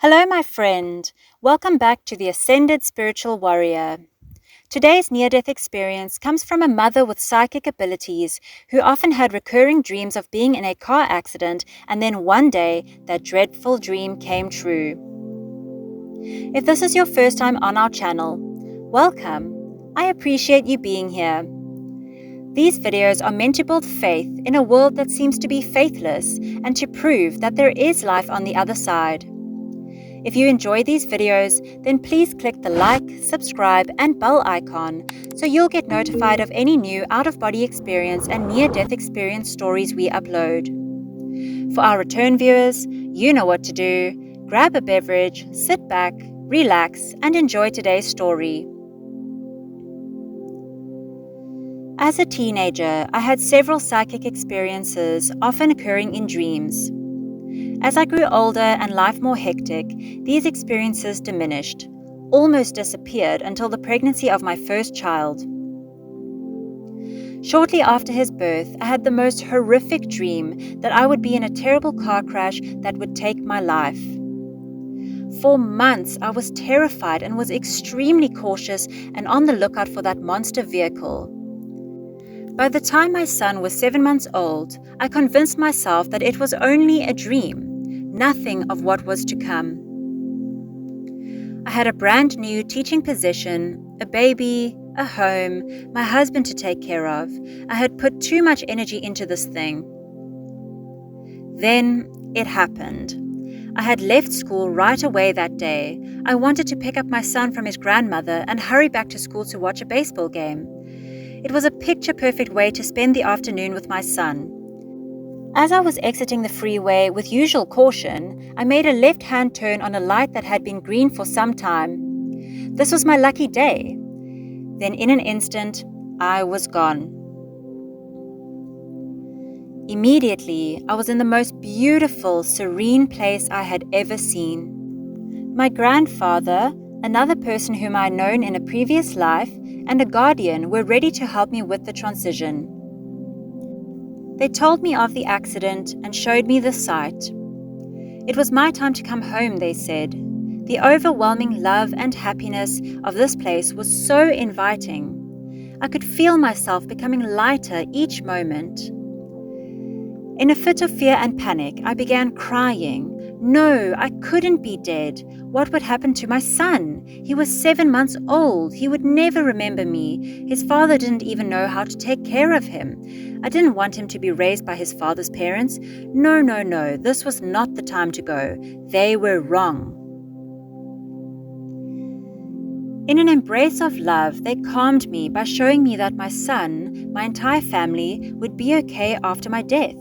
Hello, my friend. Welcome back to the Ascended Spiritual Warrior. Today's near-death experience comes from a mother with psychic abilities who often had recurring dreams of being in a car accident, and then one day that dreadful dream came true. If this is your first time on our channel, welcome. I appreciate you being here. These videos are meant to build faith in a world that seems to be faithless and to prove that there is life on the other side. If you enjoy these videos, then please click the like, subscribe, and bell icon so you'll get notified of any new out-of-body experience and near-death experience stories we upload. For our return viewers, you know what to do. Grab a beverage, sit back, relax, and enjoy today's story. As a teenager, I had several psychic experiences, often occurring in dreams. As I grew older and life more hectic, these experiences diminished, almost disappeared until the pregnancy of my first child. Shortly after his birth, I had the most horrific dream that I would be in a terrible car crash that would take my life. For months, I was terrified and was extremely cautious and on the lookout for that monster vehicle. By the time my son was 7 months old, I convinced myself that it was only a dream, nothing of what was to come. I had a brand new teaching position, a baby, a home, my husband to take care of. I had put too much energy into this thing. Then it happened. I had left school right away that day. I wanted to pick up my son from his grandmother and hurry back to school to watch a baseball game. It was a picture-perfect way to spend the afternoon with my son. As I was exiting the freeway with usual caution, I made a left-hand turn on a light that had been green for some time. This was my lucky day. Then in an instant, I was gone. Immediately, I was in the most beautiful, serene place I had ever seen. My grandfather, another person whom I had known in a previous life, and a guardian were ready to help me with the transition. They told me of the accident and showed me the site. It was my time to come home, they said. The overwhelming love and happiness of this place was so inviting. I could feel myself becoming lighter each moment. In a fit of fear and panic, I began crying. No, I couldn't be dead. What would happen to my son? He was 7 months old. He would never remember me. His father didn't even know how to take care of him. I didn't want him to be raised by his father's parents. No. This was not the time to go. They were wrong. In an embrace of love, they calmed me by showing me that my son, my entire family, would be okay after my death.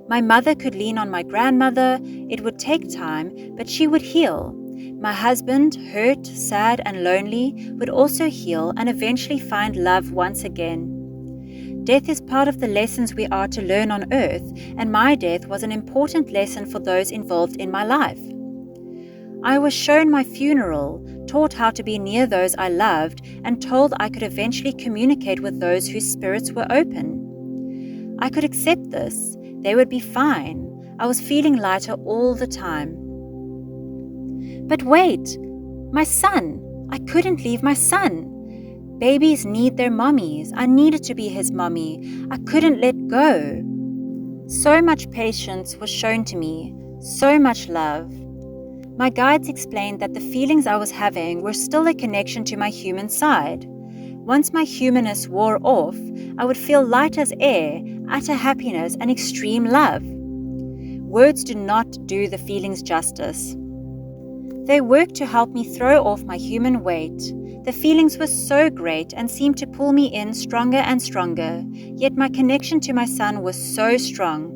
My mother could lean on my grandmother. It would take time, but she would heal. My husband, hurt, sad, and lonely, would also heal and eventually find love once again. Death is part of the lessons we are to learn on earth, and my death was an important lesson for those involved in my life. I was shown my funeral, taught how to be near those I loved, and told I could eventually communicate with those whose spirits were open. I could accept this. They would be fine. I was feeling lighter all the time. But wait, my son. I couldn't leave my son. Babies need their mommies. I needed to be his mommy. I couldn't let go. So much patience was shown to me, so much love. My guides explained that the feelings I was having were still a connection to my human side. Once my humanness wore off, I would feel light as air, utter happiness, and extreme love. Words do not do the feelings justice. They worked to help me throw off my human weight. The feelings were so great and seemed to pull me in stronger and stronger, yet my connection to my son was so strong.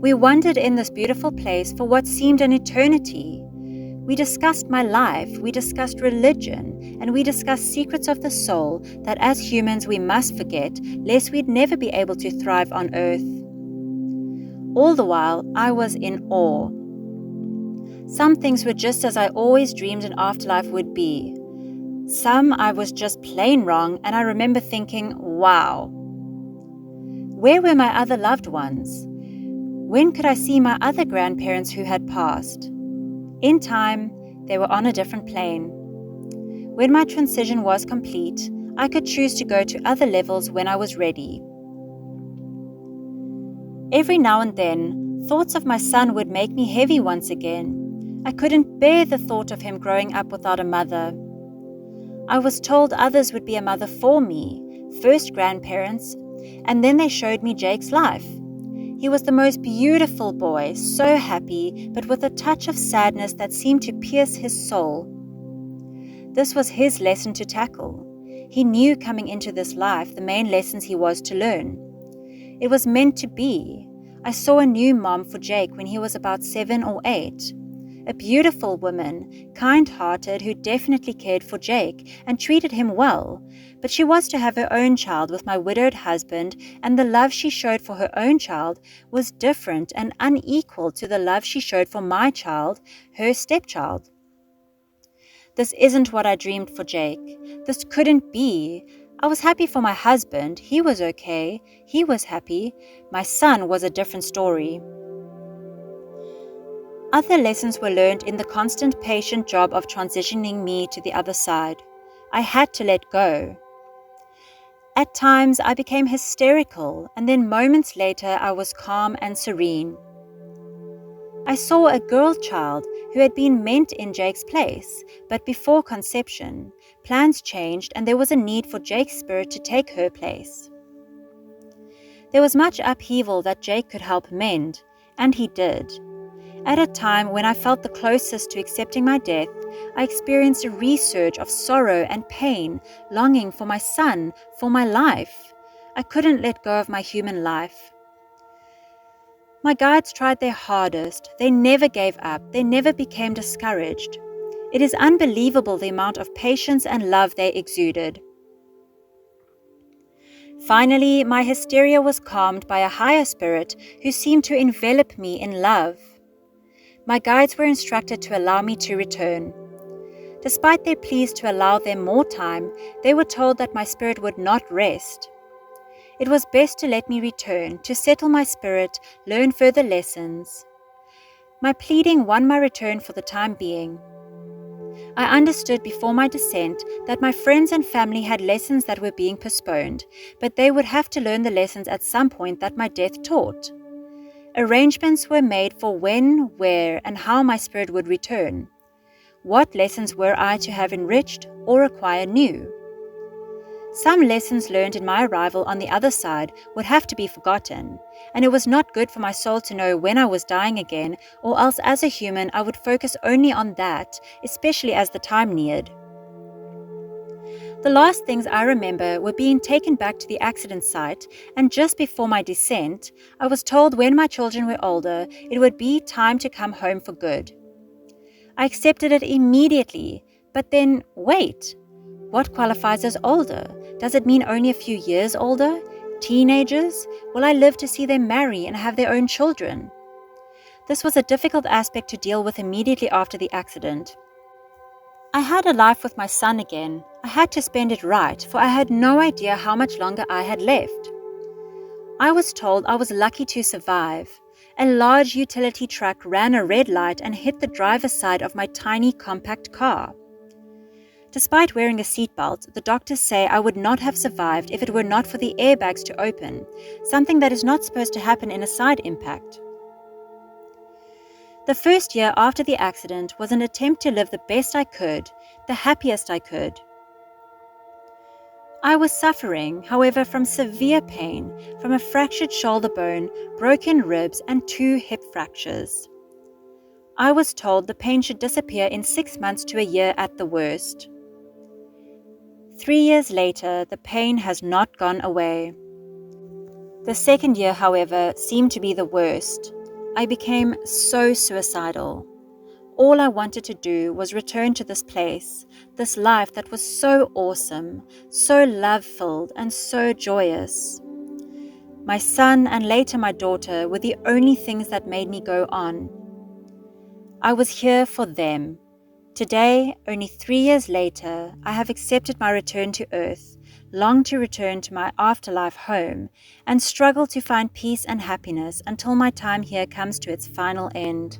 We wandered in this beautiful place for what seemed an eternity. We discussed my life, we discussed religion, and we discussed secrets of the soul that as humans we must forget, lest we'd never be able to thrive on earth. All the while, I was in awe. Some things were just as I always dreamed an afterlife would be. Some I was just plain wrong, and I remember thinking, wow. Where were my other loved ones? When could I see my other grandparents who had passed? In time, they were on a different plane. When my transition was complete, I could choose to go to other levels when I was ready. Every now and then, thoughts of my son would make me heavy once again. I couldn't bear the thought of him growing up without a mother. I was told others would be a mother for me, first grandparents, and then they showed me Jake's life. He was the most beautiful boy, so happy, but with a touch of sadness that seemed to pierce his soul. This was his lesson to tackle. He knew coming into this life the main lessons he was to learn. It was meant to be. I saw a new mom for Jake when he was about 7 or 8. A beautiful woman, kind-hearted, who definitely cared for Jake and treated him well. But she was to have her own child with my widowed husband, and the love she showed for her own child was different and unequal to the love she showed for my child, her stepchild. This isn't what I dreamed for Jake. This couldn't be. I was happy for my husband. He was okay. He was happy. My son was a different story. Other lessons were learned in the constant patient job of transitioning me to the other side. I had to let go. At times I became hysterical, and then moments later I was calm and serene. I saw a girl child who had been meant in Jake's place, but before conception, plans changed and there was a need for Jake's spirit to take her place. There was much upheaval that Jake could help mend, and he did. At a time when I felt the closest to accepting my death, I experienced a resurge of sorrow and pain, longing for my son, for my life. I couldn't let go of my human life. My guides tried their hardest. They never gave up. They never became discouraged. It is unbelievable the amount of patience and love they exuded. Finally, my hysteria was calmed by a higher spirit who seemed to envelop me in love. My guides were instructed to allow me to return. Despite their pleas to allow them more time, they were told that my spirit would not rest. It was best to let me return, to settle my spirit, learn further lessons. My pleading won my return for the time being. I understood before my descent that my friends and family had lessons that were being postponed, but they would have to learn the lessons at some point that my death taught. Arrangements were made for when, where, and how my spirit would return. What lessons were I to have enriched or acquire new? Some lessons learned in my arrival on the other side would have to be forgotten, and it was not good for my soul to know when I was dying again, or else as a human I would focus only on that, especially as the time neared. The last things I remember were being taken back to the accident site, and just before my descent, I was told when my children were older, it would be time to come home for good. I accepted it immediately, but then, wait. What qualifies as older? Does it mean only a few years older? Teenagers? Will I live to see them marry and have their own children? This was a difficult aspect to deal with immediately after the accident. I had a life with my son again. I had to spend it right, for I had no idea how much longer I had left. I was told I was lucky to survive. A large utility truck ran a red light and hit the driver's side of my tiny compact car. Despite wearing a seatbelt, the doctors say I would not have survived if it were not for the airbags to open, something that is not supposed to happen in a side impact. The first year after the accident was an attempt to live the best I could, the happiest I could. I was suffering, however, from severe pain, from a fractured shoulder bone, broken ribs, and 2 hip fractures. I was told the pain should disappear in 6 months to a year at the worst. 3 years later, the pain has not gone away. The second year, however, seemed to be the worst. I became so suicidal. All I wanted to do was return to this place, this life that was so awesome, so love-filled, and so joyous. My son and later my daughter were the only things that made me go on. I was here for them. Today, only 3 years later, I have accepted my return to earth, long to return to my afterlife home, and struggle to find peace and happiness until my time here comes to its final end.